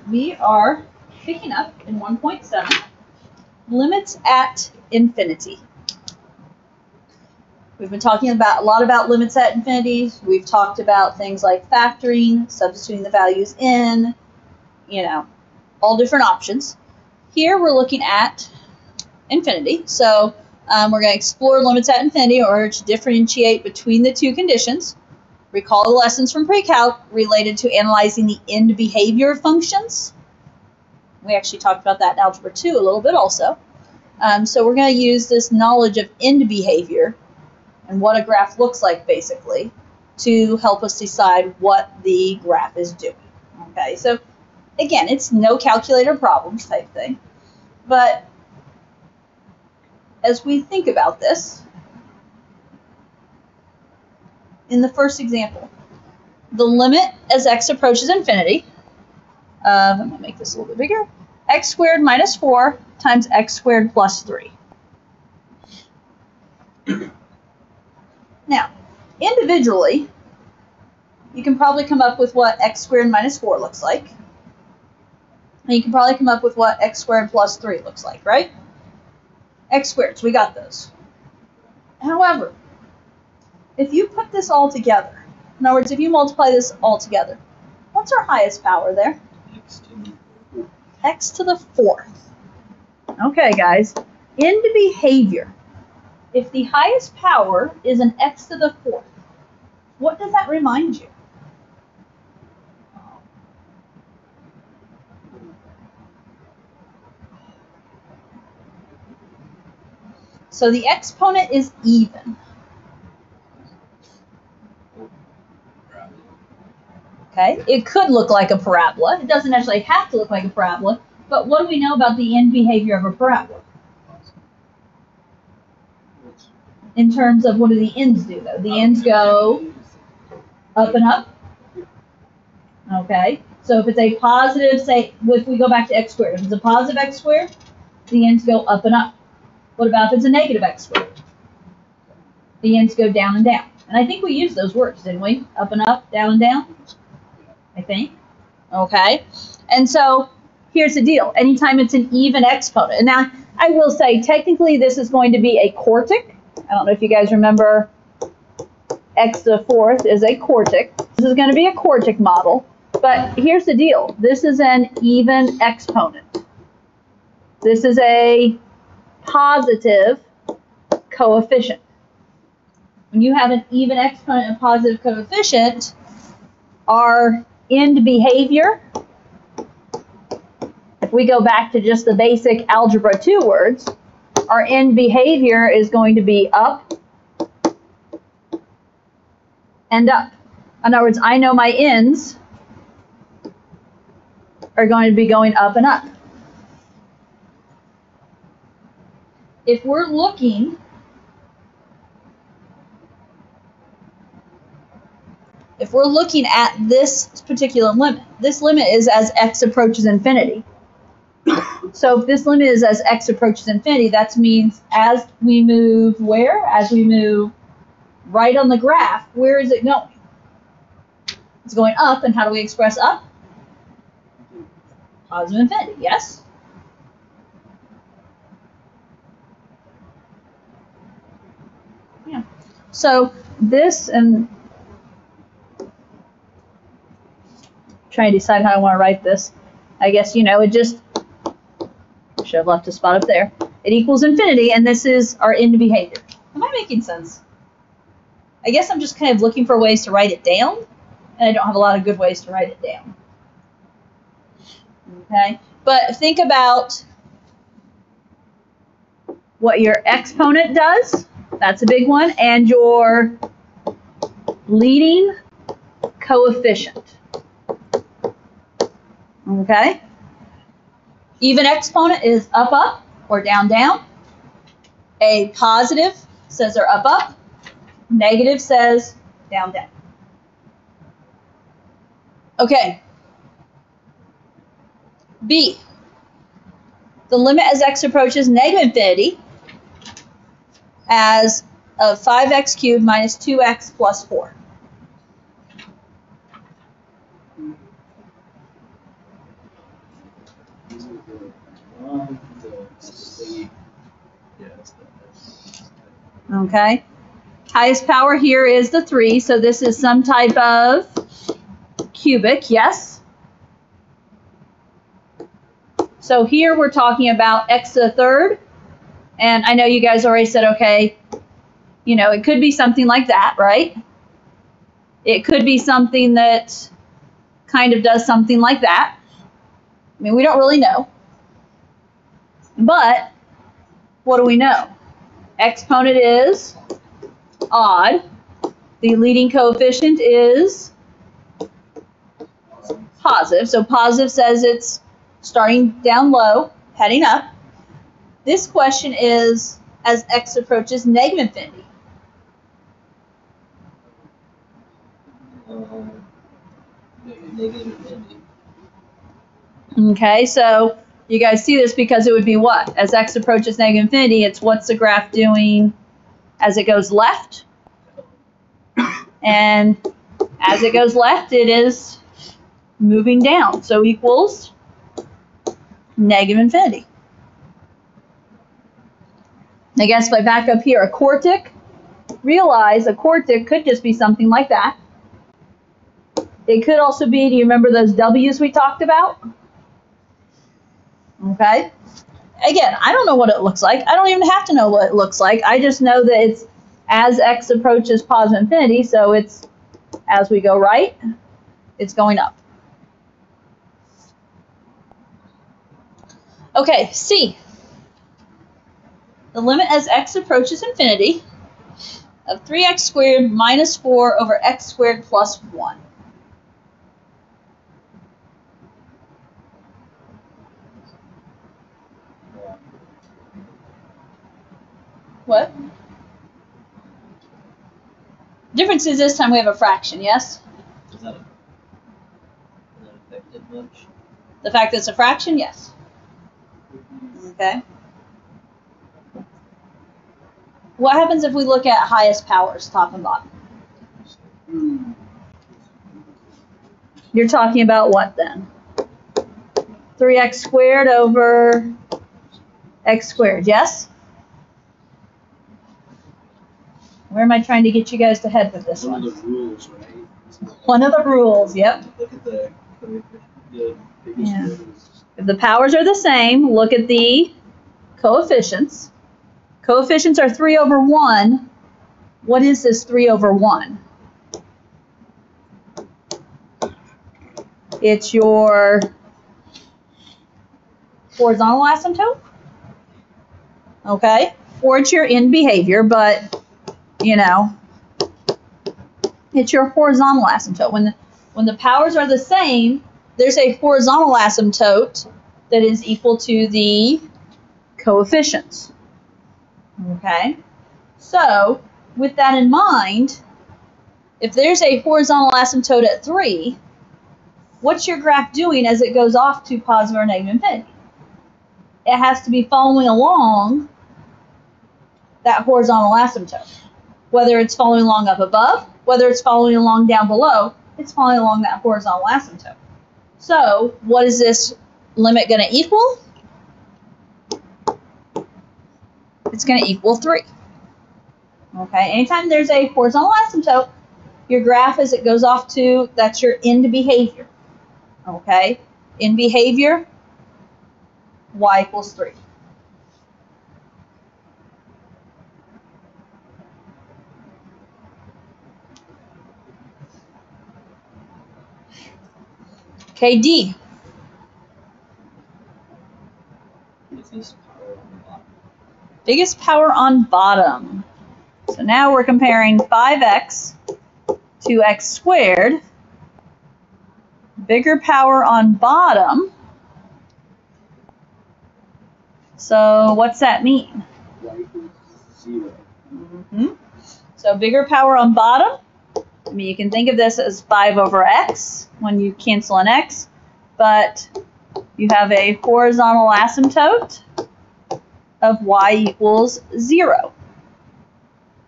we are picking up in 1.7 limits at infinity. We've been talking a lot about limits at infinity. We've talked about things like factoring, substituting the values in, all different options. Here we're looking at infinity. So we're going to explore limits at infinity in order to differentiate between the two conditions. Recall the lessons from pre-calc related to analyzing the end behavior of functions. We actually talked about that in Algebra 2 a little bit also. So we're going to use this knowledge of end behavior and what a graph looks like, basically, to help us decide what the graph is doing. Okay, so again, it's no calculator problems type thing. But as we think about this, in the first example, the limit as x approaches infinity, I'm going to make this a little bit bigger, x squared minus 4 times x squared plus 3. Now, individually, you can probably come up with what x squared minus 4 looks like. And you can probably come up with what x squared plus 3 looks like, right? X squared, so we got those. However, if you put this all together, in other words, if you multiply this all together, what's our highest power there? X to the 4th. Okay, guys, end behavior. If the highest power is an x to the 4th, what does that remind you? So the exponent is even. Okay, it could look like a parabola. It doesn't actually have to look like a parabola, but what do we know about the end behavior of a parabola? In terms of what do the ends do, though? The ends go up and up. Okay, so if it's a positive, say, if we go back to x squared, if it's a positive x squared, the ends go up and up. What about if it's a negative x squared? The ends go down and down. And I think we used those words, didn't we? Up and up, down and down, I think. Okay, and so here's the deal. Anytime it's an even exponent, and now I will say technically this is going to be a quartic. I don't know if you guys remember x to the 4th is a quartic. This is going to be a quartic model, but here's the deal. This is an even exponent. This is a positive coefficient. When you have an even exponent and positive coefficient, our end behavior, if we go back to just the basic Algebra 2 words, our end behavior is going to be up and up. In other words, I know my ends are going to be going up and up. If we're looking at this particular limit, this limit is as x approaches infinity. So if this limit is as x approaches infinity, that means as we move where? As we move right on the graph, where is it going? It's going up, and how do we express up? Positive infinity, yes? Yeah. So this, and trying to decide how I want to write this. I guess, it just should have left a spot up there. It equals infinity, and this is our end behavior. Am I making sense? I guess I'm just kind of looking for ways to write it down, and I don't have a lot of good ways to write it down. Okay, but think about what your exponent does. That's a big one, and your leading coefficient. Okay? Even exponent is up, up, or down, down. A positive says they're up, up. Negative says down, down. Okay. B. The limit as x approaches negative infinity as of 5x cubed minus 2x plus 4. Okay. Highest power here is the 3, so this is some type of cubic, yes? So here we're talking about x to the third, and I know you guys already said, okay, you know, it could be something like that, right? It could be something that kind of does something like that. I mean, we don't really know. But what do we know? Exponent is odd. The leading coefficient is positive. So positive says it's starting down low, heading up. This question is as x approaches negative infinity. Okay, so you guys see this because it would be what? As x approaches negative infinity, it's what's the graph doing as it goes left? And as it goes left, it is moving down. So equals negative infinity. I guess if I back up here, a quartic, realize a quartic could just be something like that. It could also be, do you remember those W's we talked about? Okay. Again, I don't know what it looks like. I don't even have to know what it looks like. I just know that it's as x approaches positive infinity, so it's as we go right, it's going up. Okay, C. The limit as x approaches infinity of 3x squared minus 4 over x squared plus 1. What? Difference is this time we have a fraction, yes? Is that affected much? The fact that it's a fraction, yes. Okay. What happens if we look at highest powers, top and bottom? You're talking about what then? 3x squared over x squared, yes? Where am I trying to get you guys to head with this one? One of the rules, right? One of the rules, yep. Look at the biggest Yeah. numbers. If the powers are the same, look at the coefficients. Coefficients are 3 over 1. What is this 3 over 1? It's your horizontal asymptote. Okay? Or it's your end behavior, but, you know, it's your horizontal asymptote. When the powers are the same, there's a horizontal asymptote that is equal to the coefficients. Okay? So, with that in mind, if there's a horizontal asymptote at 3, what's your graph doing as it goes off to positive or negative infinity? It has to be following along that horizontal asymptote. Whether it's following along up above, whether it's following along down below, it's following along that horizontal asymptote. So, what is this limit going to equal? It's going to equal 3. Okay, anytime there's a horizontal asymptote, your graph as it goes off to, that's your end behavior. Okay, end behavior, y equals 3. Okay, D. Biggest power on bottom. So now we're comparing 5x to x squared. Bigger power on bottom. So what's that mean? Y equals 0. So bigger power on bottom. I mean, you can think of this as 5 over x when you cancel an x, but you have a horizontal asymptote of y equals 0.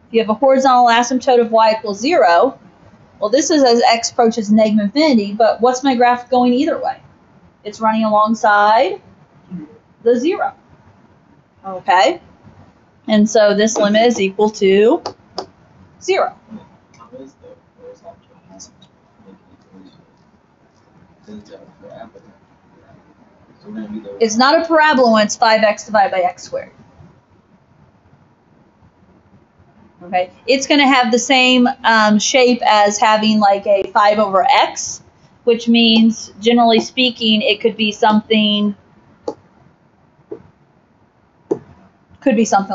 If you have a horizontal asymptote of y equals 0, well, this is as x approaches negative infinity, but what's my graph going either way? It's running alongside the 0. Okay? And so this limit is equal to 0. How is the horizontal asymptote making equation? It's a parabola. So we're gonna be the. It's not a parabola when it's 5x divided by x squared. Okay? It's going to have the same shape as having like a 5 over x, which means, generally speaking, it could be something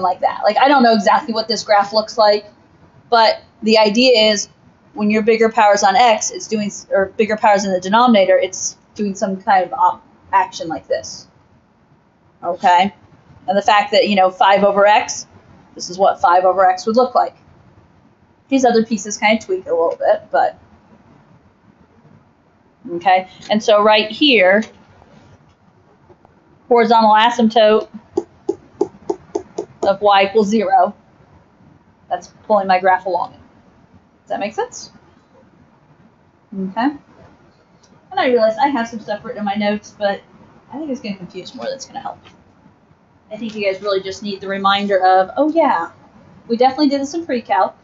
like that. Like, I don't know exactly what this graph looks like, but the idea is when your bigger powers on x, it's doing, or bigger powers in the denominator, it's doing some kind of action like this. Okay? And the fact that, 5 over x, this is what 5 over x would look like. These other pieces kind of tweak a little bit, but okay. And so right here, horizontal asymptote of y equals 0. That's pulling my graph along. Does that make sense? Okay. And I realize I have some stuff written in my notes, but I think it's going to confuse more than it's going to help. I think you guys really just need the reminder of, oh yeah, we definitely did this in pre-calc.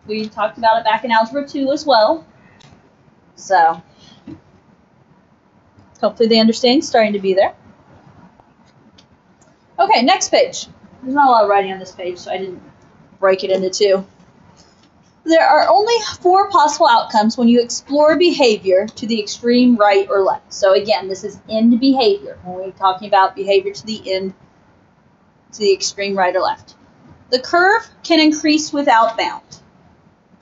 We talked about it back in Algebra 2 as well. So hopefully the understanding's starting to be there. Okay, next page. There's not a lot of writing on this page, so I didn't break it into 2. There are only 4 possible outcomes when you explore behavior to the extreme right or left. So again, this is end behavior when we're talking about behavior to the end, to the extreme right or left. The curve can increase without bound.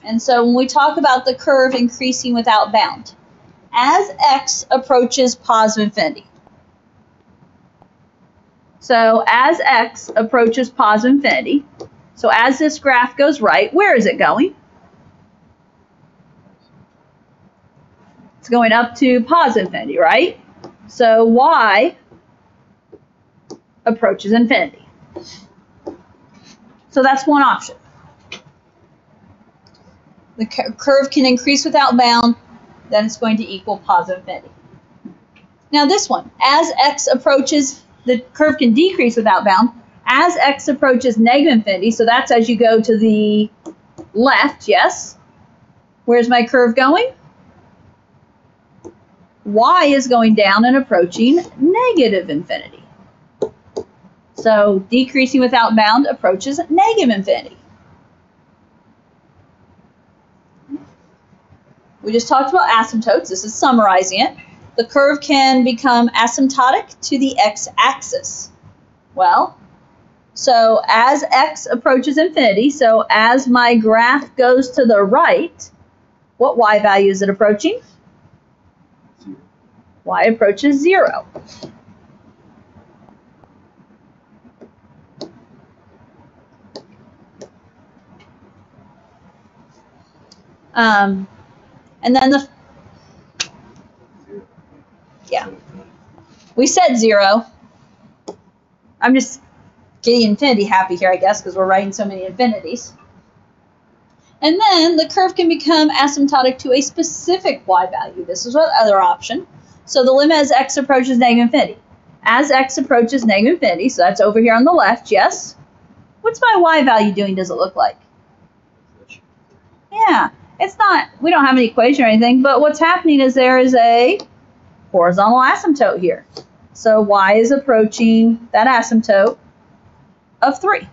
And so when we talk about the curve increasing without bound, as x approaches positive infinity. So as x approaches positive infinity, so as this graph goes right, where is it going? It's going up to positive infinity, right? So y approaches infinity. So that's one option. The curve can increase without bound, then it's going to equal positive infinity. Now this one, as x approaches, the curve can decrease without bound. As x approaches negative infinity, so that's as you go to the left, yes? Where's my curve going? Y is going down and approaching negative infinity. So decreasing without bound approaches negative infinity. We just talked about asymptotes. This is summarizing it. The curve can become asymptotic to the x-axis. Well, so as x approaches infinity, so as my graph goes to the right, what y value is it approaching? 0. Y approaches 0. And then the, yeah, we said 0. I'm just getting infinity happy here, I guess, because we're writing so many infinities. And then the curve can become asymptotic to a specific y value. This is what other option. So the limit as x approaches negative infinity. As x approaches negative infinity, so that's over here on the left, yes? What's my y value doing, does it look like? Yeah, it's not, we don't have an equation or anything, but what's happening is there is a horizontal asymptote here. So y is approaching that asymptote of 3.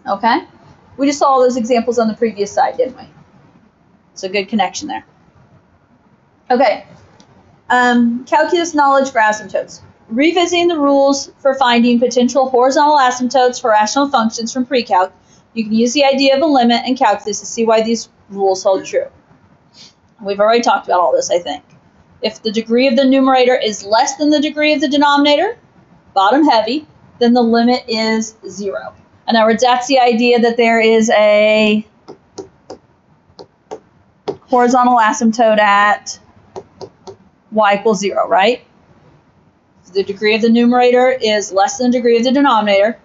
Okay? We just saw all those examples on the previous slide, didn't we? So good connection there. Okay. Calculus knowledge for asymptotes. Revisiting the rules for finding potential horizontal asymptotes for rational functions from pre-calc, you can use the idea of a limit in calculus to see why these rules hold true. We've already talked about all this, I think. If the degree of the numerator is less than the degree of the denominator, bottom heavy, then the limit is 0. In other words, that's the idea that there is a horizontal asymptote at y equals 0, right? If the degree of the numerator is less than the degree of the denominator,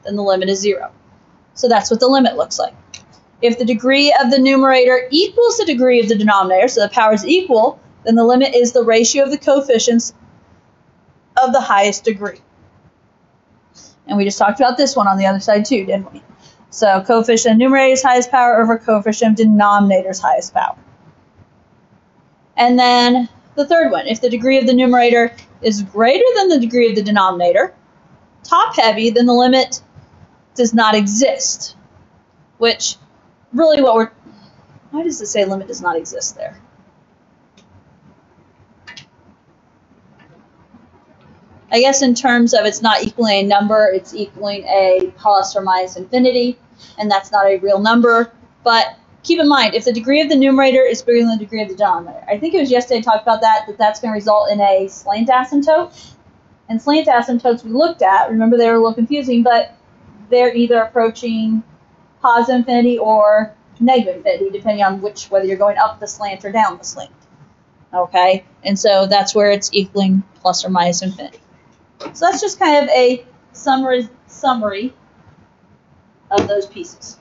then the limit is 0. So that's what the limit looks like. If the degree of the numerator equals the degree of the denominator, so the powers equal, then the limit is the ratio of the coefficients of the highest degree. And we just talked about this one on the other side too, didn't we? So coefficient of numerator's highest power over coefficient of denominator's highest power. And then the third one, if the degree of the numerator is greater than the degree of the denominator, top heavy, then the limit does not exist. Which, really why does it say limit does not exist there? I guess in terms of it's not equaling a number, it's equaling a plus or minus infinity, and that's not a real number. But keep in mind, if the degree of the numerator is bigger than the degree of the denominator, I think it was yesterday I talked about that's going to result in a slant asymptote. And slant asymptotes we looked at, remember they were a little confusing, but they're either approaching positive infinity or negative infinity, depending on whether you're going up the slant or down the slant. Okay, and so that's where it's equaling plus or minus infinity. So that's just kind of a summary of those pieces.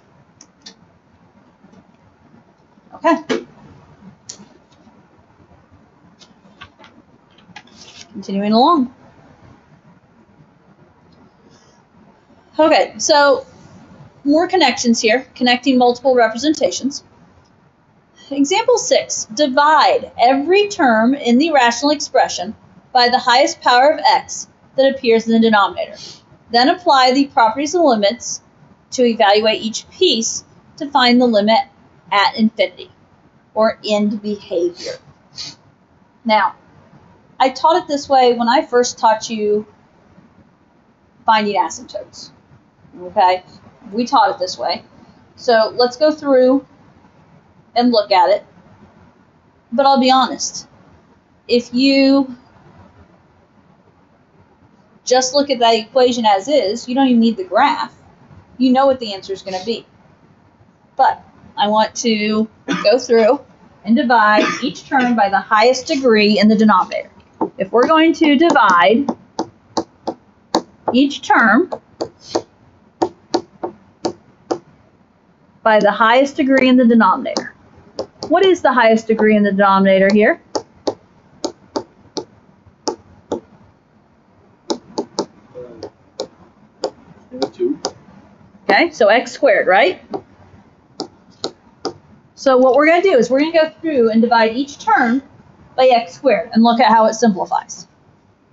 Okay. Continuing along. Okay, so more connections here, connecting multiple representations. Example 6, divide every term in the rational expression by the highest power of x that appears in the denominator. Then apply the properties of limits to evaluate each piece to find the limit at infinity, or end behavior. Now, I taught it this way when I first taught you finding asymptotes. Okay, we taught it this way. So let's go through and look at it. But I'll be honest, if you just look at that equation as is, you don't even need the graph. You know what the answer is going to be. But I want to go through and divide each term by the highest degree in the denominator. If we're going to divide each term by the highest degree in the denominator, what is the highest degree in the denominator here? Okay, so x squared, right? So what we're going to do is we're going to go through and divide each term by x squared and look at how it simplifies.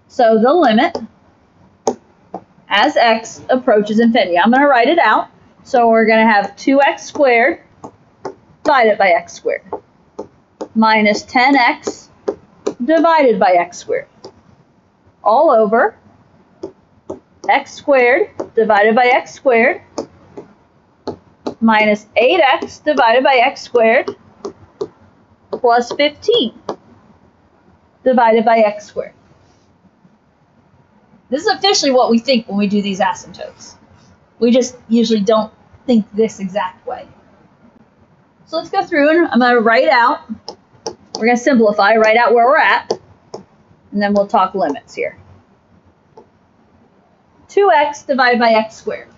So the limit as x approaches infinity. I'm going to write it out. So we're going to have 2x squared divided by x squared minus 10x divided by x squared all over x squared divided by x squared minus 8x divided by x squared plus 15 divided by x squared. This is officially what we think when we do these asymptotes. We just usually don't think this exact way. So let's go through and I'm going to write out, we're going to simplify, write out where we're at, and then we'll talk limits here. 2x divided by x squared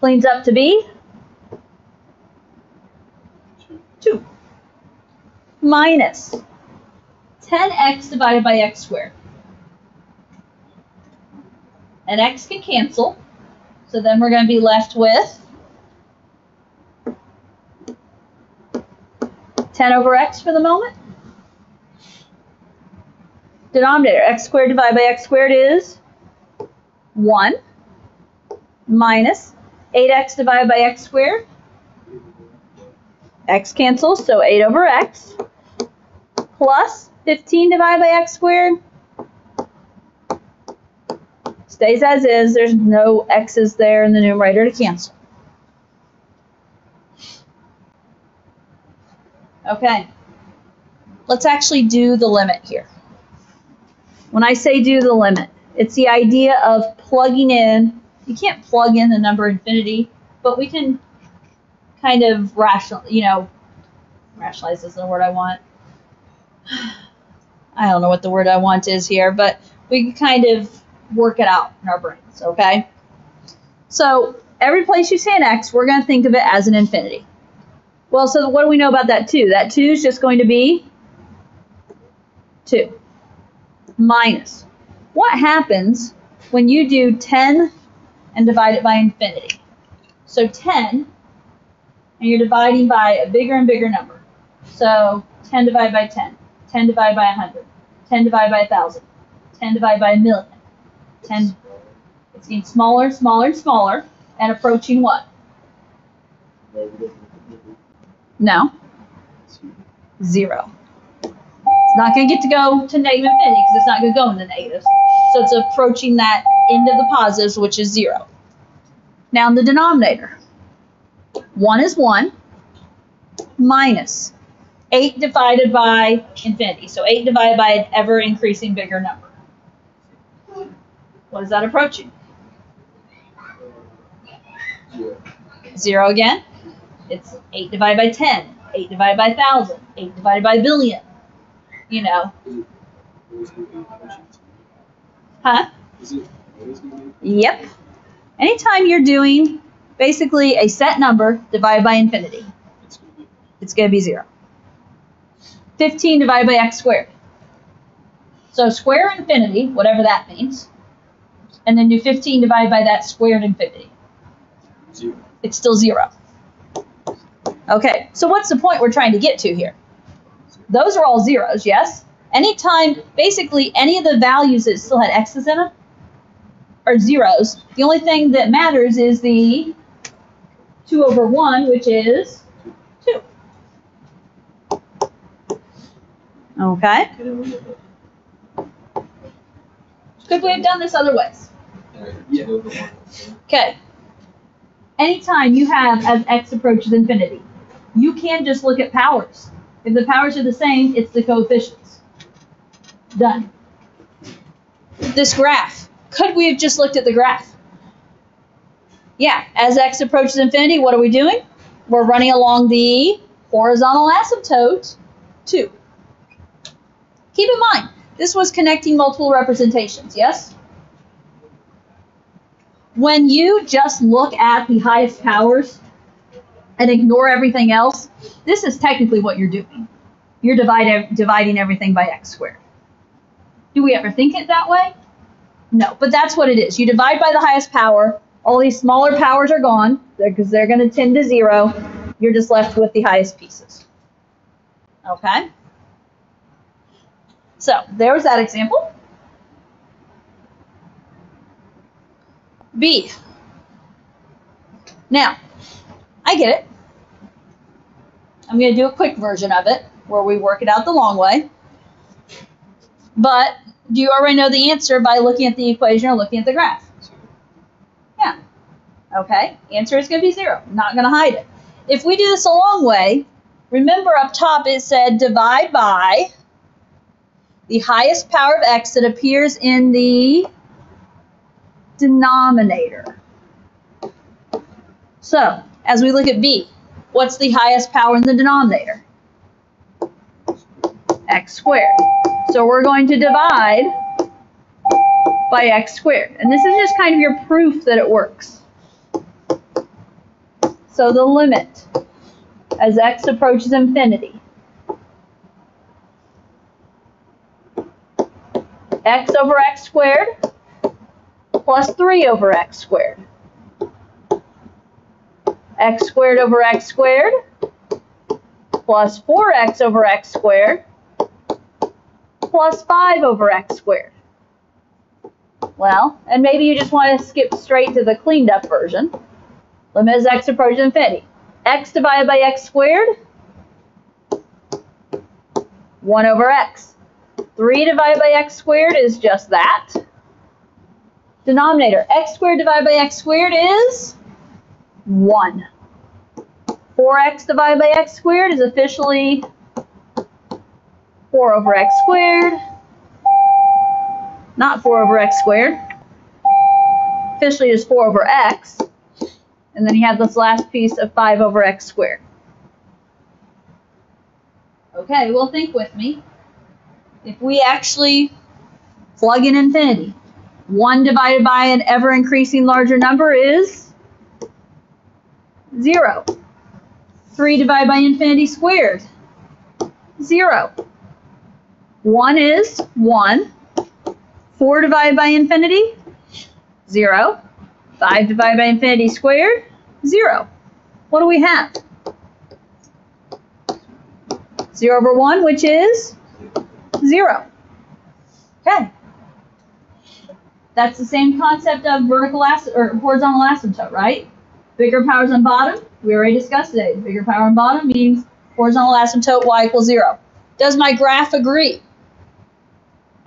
cleans up to be 2 minus 10x divided by x squared. And x can cancel, so then we're going to be left with 10 over x for the moment. Denominator, x squared divided by x squared is 1 minus 8x divided by x squared. X cancels, so 8 over x plus 15 divided by x squared. Stays as is. There's no x's there in the numerator to cancel. Okay. Let's actually do the limit here. When I say do the limit, it's the idea of plugging in. You can't plug in the number infinity, but we can kind of rationalize isn't the word I want. I don't know what the word I want is here, but we can kind of work it out in our brains, okay? So every place you see an x, we're going to think of it as an infinity. Well, so what do we know about that 2? That 2 is just going to be 2 minus. What happens when you do 10 and divide it by infinity? So 10, and you're dividing by a bigger and bigger number. So 10 divided by 10, 10 divided by 100, 10 divided by 1,000, 10 divided by a million. 10, it's getting smaller, smaller, and smaller, and approaching what? No. 0. It's not going to get to go to negative infinity because it's not going to go in the negatives. So it's approaching that end of the positives, which is 0. Now in the denominator, 1 is 1 minus 8 divided by infinity. So 8 divided by an ever-increasing bigger number. What is that approaching? 0 again. It's 8 divided by 10, 8 divided by 1,000, 8 divided by a billion. You know. Huh? Yep. Anytime you're doing basically a set number divided by infinity, it's going to be 0. 15 divided by x squared. So square infinity, whatever that means, and then do 15 divided by that squared infinity. 0. It's still 0. Okay, so what's the point we're trying to get to here? Those are all zeros, yes? Anytime, basically, any of the values that still had x's in them are zeros. The only thing that matters is the 2 over 1, which is 2. Okay? Could we have done this other ways? Okay. Anytime you have as x approaches infinity, you can just look at powers. If the powers are the same, it's the coefficients. Done. This graph. Could we have just looked at the graph? Yeah, as x approaches infinity, what are we doing? We're running along the horizontal asymptote 2. Keep in mind, this was connecting multiple representations, yes? When you just look at the highest powers and ignore everything else, this is technically what you're doing. You're dividing everything by x squared. Do we ever think it that way? No, but that's what it is. You divide by the highest power. All these smaller powers are gone because they're going to tend to 0. You're just left with the highest pieces. Okay? So, there's that example. B. Now, I get it. I'm going to do a quick version of it where we work it out the long way. But do you already know the answer by looking at the equation or looking at the graph? Yeah. Okay. Answer is going to be 0. I'm not going to hide it. If we do this a long way, remember up top it said divide by the highest power of x that appears in the denominator. So, as we look at b, what's the highest power in the denominator? X squared. So we're going to divide by x squared. And this is just kind of your proof that it works. So the limit as x approaches infinity, x over x squared plus 3 over x squared. X squared over x squared plus 4x over x squared plus 5 over x squared. Well, and maybe you just want to skip straight to the cleaned up version. Limit as x approaches infinity. X divided by x squared, 1 over x. 3 divided by x squared is just that. Denominator, x squared divided by x squared is 1. 4x divided by x squared is officially 4 over x squared. Not 4 over x squared. Officially is 4 over x. And then you have this last piece of 5 over x squared. Okay, well think with me. If we actually plug in infinity, 1 divided by an ever-increasing larger number is 0. 3 divided by infinity squared, 0. 1 is 1. 4 divided by infinity, 0. 5 divided by infinity squared, 0. What do we have? 0 over 1, which is 0. Okay. That's the same concept of vertical or horizontal asymptote, right? Bigger powers on bottom, we already discussed today. Bigger power on bottom means horizontal asymptote y equals 0. Does my graph agree?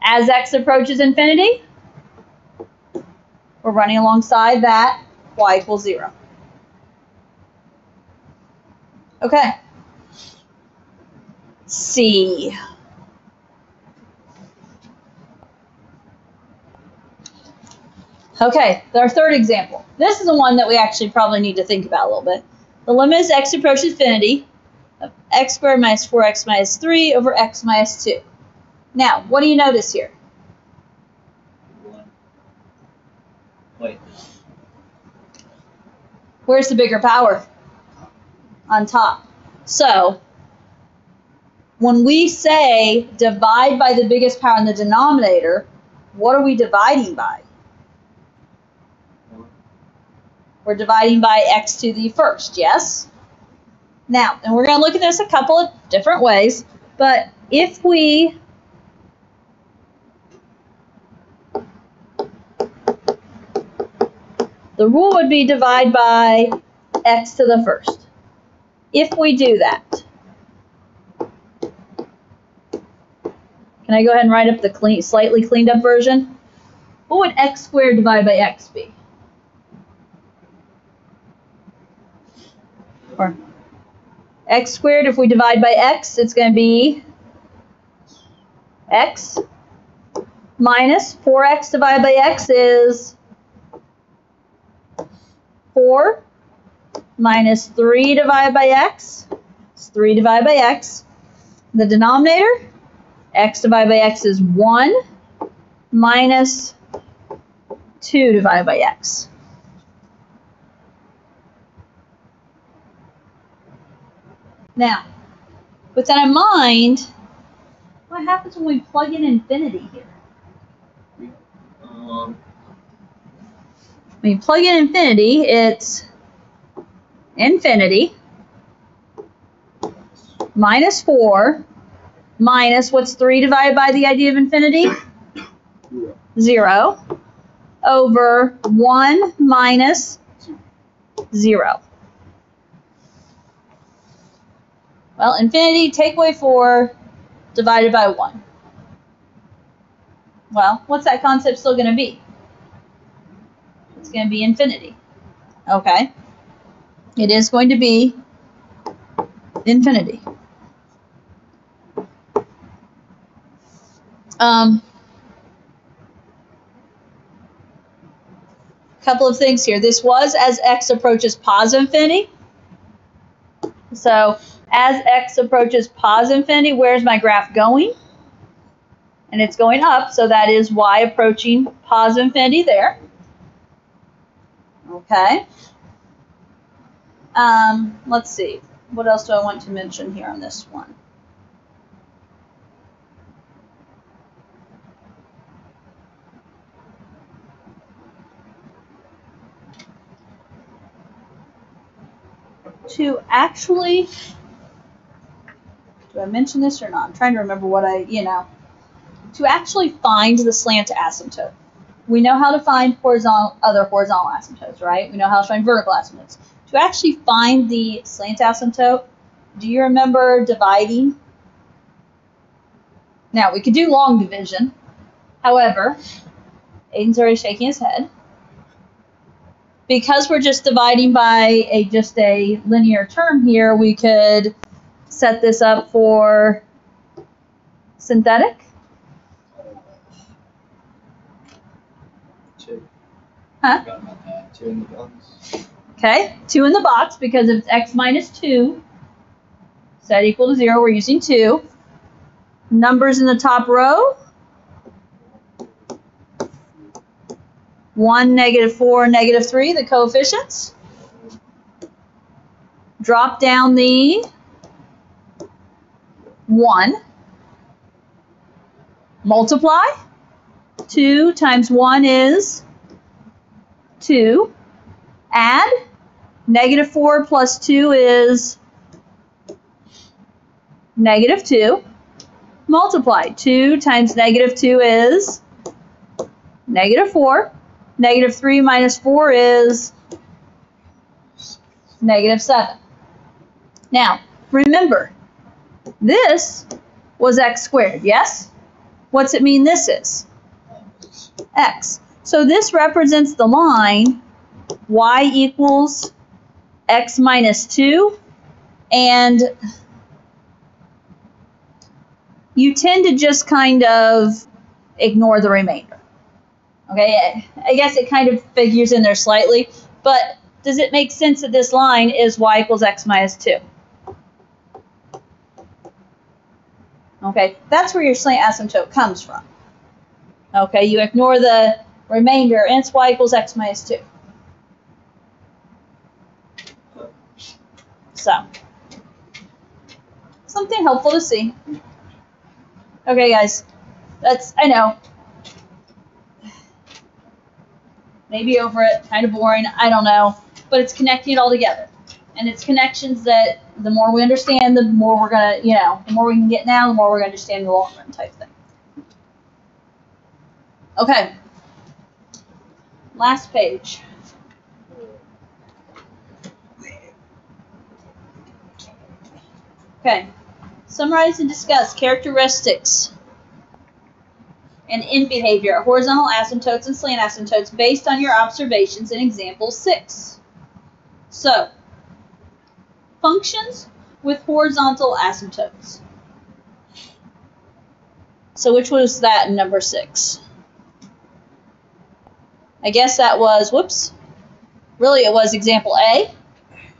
As x approaches infinity, we're running alongside that y equals 0. Okay. C. Okay, our third example. This is the one that we actually probably need to think about a little bit. The limit as x approaches infinity of x squared minus 4x minus 3 over x minus 2. Now, what do you notice here? 1. Wait. Where's the bigger power? On top. So, when we say divide by the biggest power in the denominator, what are we dividing by? We're dividing by x to the first, yes? Now, and we're going to look at this a couple of different ways, but if we the rule would be divide by x to the first. If we do that, can I go ahead and write up the slightly cleaned up version? What would x squared divided by x be? Or x squared, if we divide by x, it's going to be x minus 4x divided by x is 4 minus 3 divided by x is 3 divided by x. The denominator, x divided by x is 1 minus 2 divided by x. Now, with that in mind, what happens when we plug in infinity here? When you plug in infinity, it's infinity minus 4 minus, what's 3 divided by the idea of infinity? 0 over 1 minus 0. Well, infinity, take away 4, divided by 1. Well, what's that concept still going to be? It's going to be infinity. Okay. It is going to be infinity. Couple of things here. This was as x approaches positive infinity. So, as x approaches positive infinity, where's my graph going? And it's going up, so that is y approaching positive infinity there. Okay. Let's see. What else do I want to mention here on this one? To actually, do I mention this or not? I'm trying to remember what to actually find the slant asymptote. We know how to find other horizontal asymptotes, right? We know how to find vertical asymptotes. To actually find the slant asymptote, do you remember dividing? Now, we could do long division. However, Aiden's already shaking his head. Because we're just dividing by just a linear term here, we could set this up for synthetic. 2. Huh? 2 in the box. Okay, 2 in the box because if it's x minus 2, set equal to 0, we're using 2. Numbers in the top row. 1, -4, -3, the coefficients. Drop down the 1. multiply. 2 times 1 is 2. Add. -4 plus 2 is -2. Multiply. 2 times -2 is -4. -3 minus 4 is -7. Now, remember, this was x squared, yes? What's it mean this is? X. So this represents the line y equals x minus 2, and you tend to just kind of ignore the remainder. Okay, I guess it kind of figures in there slightly, but does it make sense that this line is y equals x minus 2? Okay, that's where your slant asymptote comes from. Okay, you ignore the remainder, and it's y equals x minus 2. So, something helpful to see. Okay, guys, that's, I know, maybe over it, kind of boring, I don't know, but it's connecting it all together. And it's connections that the more we understand, the more we're going to, the more we can get now, the more we're going to understand in the long run type thing. Okay, last page. Okay, summarize and discuss characteristics and end behavior of horizontal asymptotes and slant asymptotes based on your observations in example 6. So, functions with horizontal asymptotes. So which was that in number 6? I guess that was, whoops, really it was example A,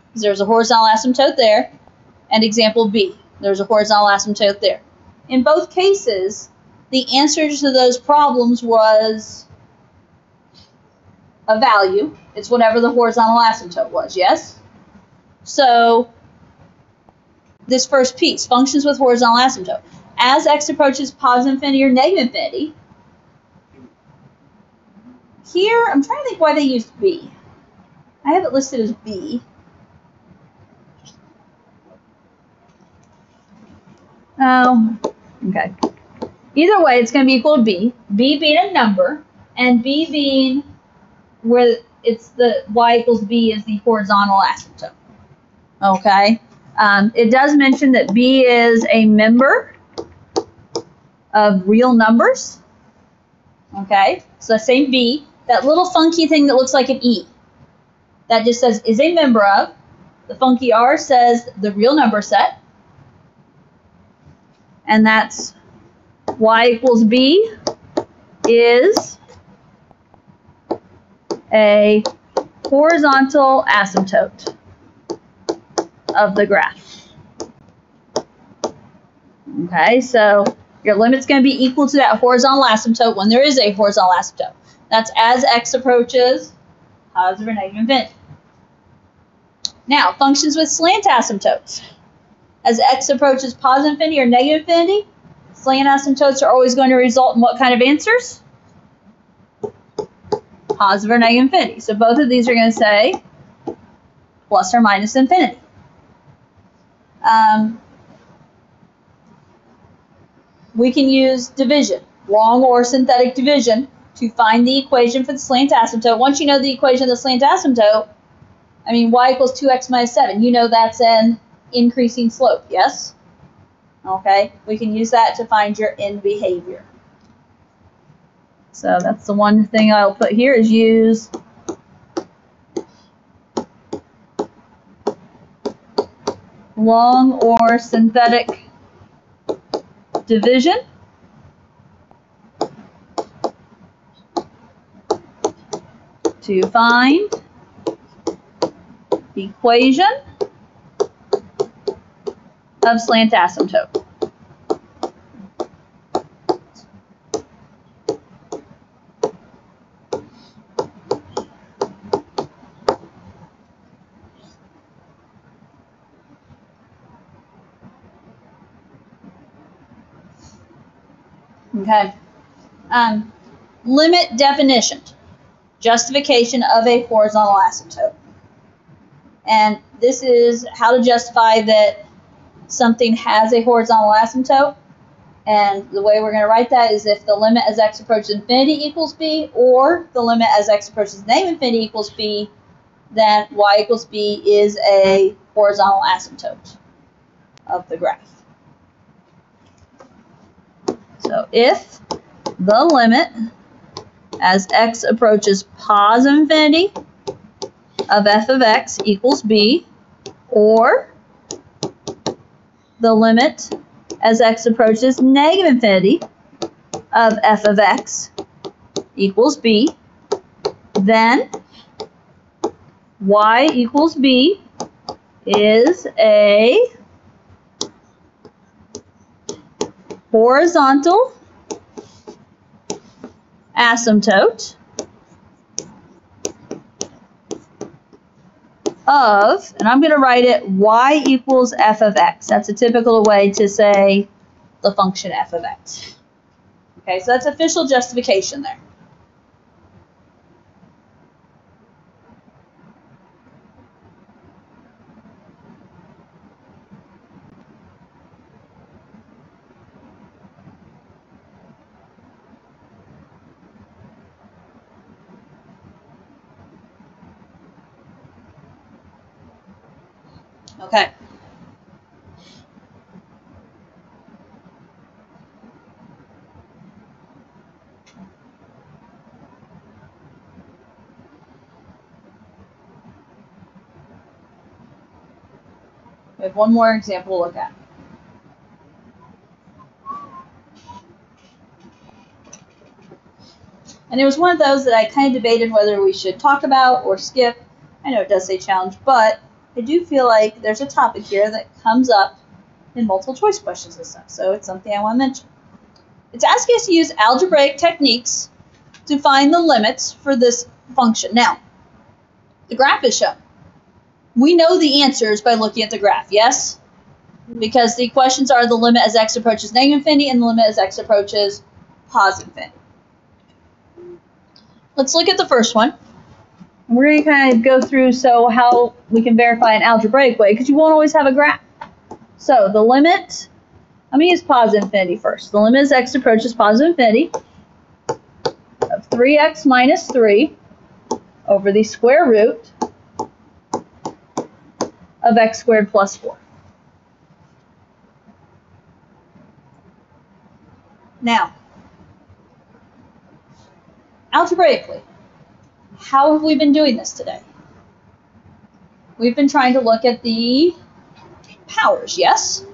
because there's a horizontal asymptote there, and example B, there's a horizontal asymptote there. In both cases, the answer to those problems was a value. It's whatever the horizontal asymptote was, yes? So, this first piece, functions with horizontal asymptote. As x approaches positive infinity or negative infinity, here, I'm trying to think why they used B. I have it listed as B. Oh, okay. Either way, it's going to be equal to B. B being a number, and B being where it's the y equals B is the horizontal asymptote. Okay. It does mention that B is a member of real numbers. Okay. So same B. That little funky thing that looks like an E. That just says is a member of. The funky R says the real number set. And that's y equals B is a horizontal asymptote of the graph. Okay, so your limit's going to be equal to that horizontal asymptote when there is a horizontal asymptote. That's as x approaches positive or negative infinity. Now, functions with slant asymptotes. As x approaches positive infinity or negative infinity, slant asymptotes are always going to result in what kind of answers? Positive or negative infinity. So both of these are going to say plus or minus infinity. We can use division, long or synthetic division, to find the equation for the slant asymptote. Once you know the equation of the slant asymptote, I mean, y equals 2x minus 7. You know that's an increasing slope, yes? Okay, we can use that to find your end behavior. So that's the one thing I'll put here is use long or synthetic division to find the equation of slant asymptote. Okay. Limit definition. Justification of a horizontal asymptote. And this is how to justify that something has a horizontal asymptote. And the way we're going to write that is if the limit as x approaches infinity equals b, or the limit as x approaches negative infinity equals b, then y equals b is a horizontal asymptote of the graph. So if the limit as x approaches positive infinity of f of x equals b, or the limit as x approaches negative infinity of f of x equals b, then y equals b is a horizontal asymptote of, and I'm going to write it y equals f of x. That's a typical way to say the function f of x. Okay, so that's official justification there. Okay. We have one more example to look at. And it was one of those that I kind of debated whether we should talk about or skip. I know it does say challenge, but I do feel like there's a topic here that comes up in multiple choice questions and stuff, so it's something I want to mention. It's asking us to use algebraic techniques to find the limits for this function. Now, the graph is shown. We know the answers by looking at the graph, yes? Because the questions are the limit as x approaches negative infinity and the limit as x approaches positive infinity. Let's look at the first one. We're going to kind of go through how we can verify an algebraic way, because you won't always have a graph. So the limit, let me use positive infinity first. The limit as x approaches positive infinity of 3x minus 3 over the square root of x squared plus 4. Now, algebraically, how have we been doing this today? We've been trying to look at the powers, yes?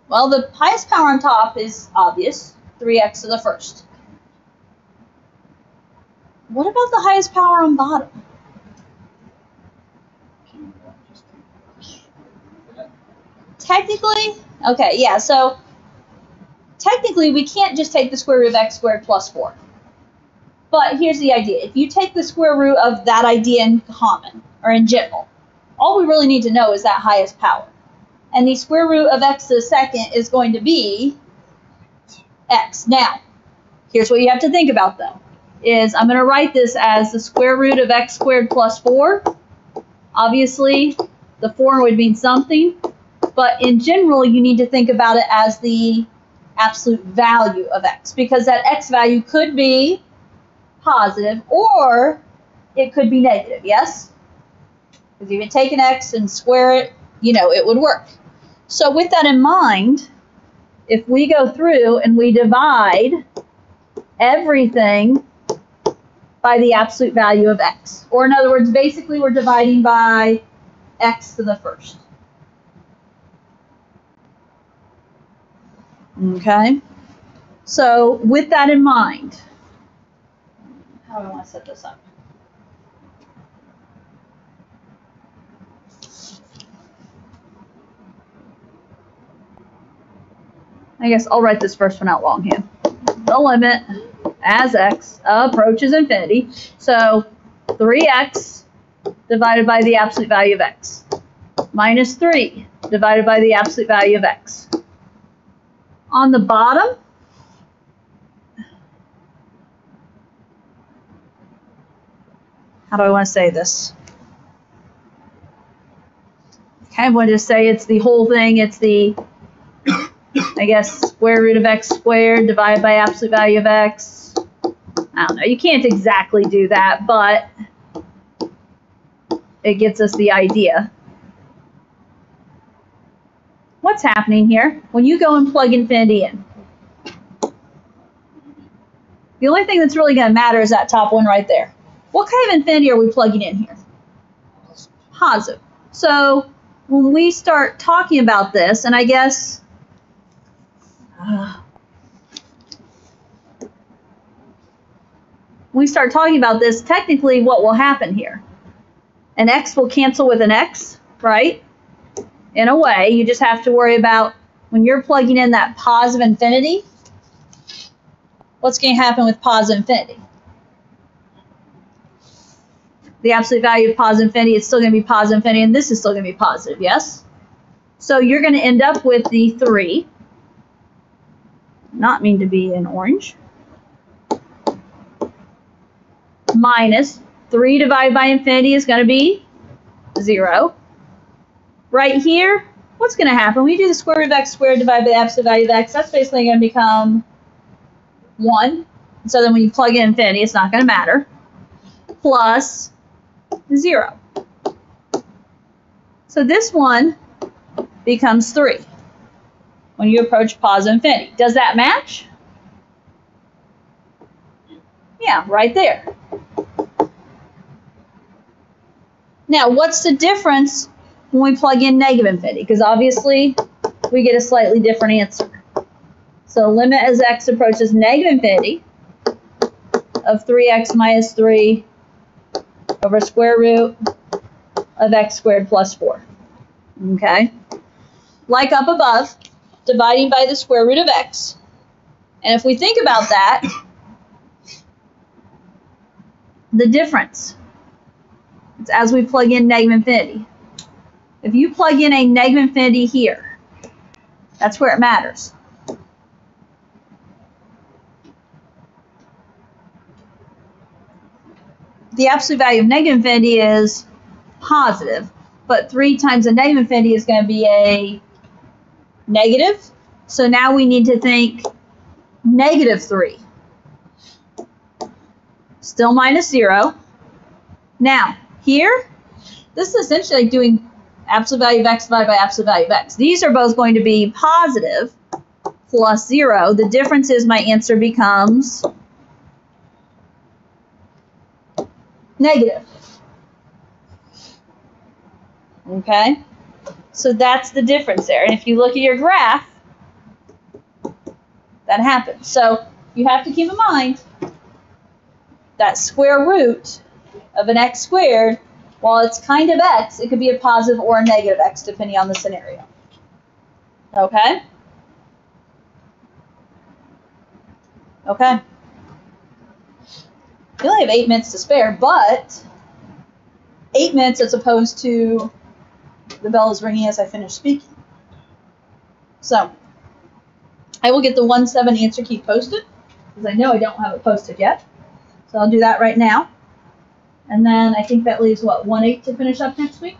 Well, the highest power on top is obvious, 3x to the first. What about the highest power on bottom? Technically, okay, yeah, so technically we can't just take the square root of x squared plus 4. But here's the idea. If you take the square root of that idea in common, or in general, all we really need to know is that highest power. And the square root of x to the second is going to be x. Now, here's what you have to think about, though, is I'm going to write this as the square root of x squared plus 4. Obviously, the 4 would mean something, but in general, you need to think about it as the absolute value of x, because that x value could be positive or it could be negative, yes? Because you can take an x and square it, it would work. So with that in mind, if we go through and we divide everything by the absolute value of x, or in other words, basically we're dividing by x to the first. Okay? So with that in mind, how do I want to set this up? I guess I'll write this first one out longhand. The limit as x approaches infinity. So 3x divided by the absolute value of x minus 3 divided by the absolute value of x. On the bottom, how do I want to say this? Okay, I'm going to say it's the whole thing. It's the, I guess, square root of x squared divided by absolute value of x. I don't know. You can't exactly do that, but it gets us the idea. What's happening here? When you go and plug infinity in, the only thing that's really going to matter is that top one right there. What kind of infinity are we plugging in here? Positive. So when we start talking about this, and I guess when we start talking about this, technically what will happen here? An x will cancel with an x, right? In a way, you just have to worry about when you're plugging in that positive infinity, what's going to happen with positive infinity? The absolute value of positive infinity is still going to be positive infinity, and this is still going to be positive, yes? So you're going to end up with the 3, not mean to be in orange, minus 3 divided by infinity is going to be 0. Right here, what's going to happen? When you do the square root of x squared divided by the absolute value of x, that's basically going to become 1. So then when you plug in infinity, it's not going to matter. Plus 0. So this one becomes 3 when you approach positive infinity. Does that match? Yeah, right there. Now, what's the difference when we plug in negative infinity? Because obviously, we get a slightly different answer. So limit as x approaches negative infinity of 3x minus 3 over square root of x squared plus 4. Okay? Like up above, dividing by the square root of x. And if we think about that, the difference, it's as we plug in negative infinity. If you plug in a negative infinity here, that's where it matters. The absolute value of negative infinity is positive, but 3 times a negative infinity is going to be a negative. So now we need to think negative 3. Still minus 0. Now, here, this is essentially like doing absolute value of x divided by absolute value of x. These are both going to be positive plus 0. The difference is my answer becomes negative. Okay? So that's the difference there. And if you look at your graph, that happens. So you have to keep in mind that square root of an x squared, while it's kind of x, it could be a positive or a negative x depending on the scenario. Okay? Okay. We only have 8 minutes to spare, but 8 minutes as opposed to the bell is ringing as I finish speaking. So, I will get the 1-7 answer key posted, because I know I don't have it posted yet. So I'll do that right now. And then I think that leaves, what, 1-8 to finish up next week?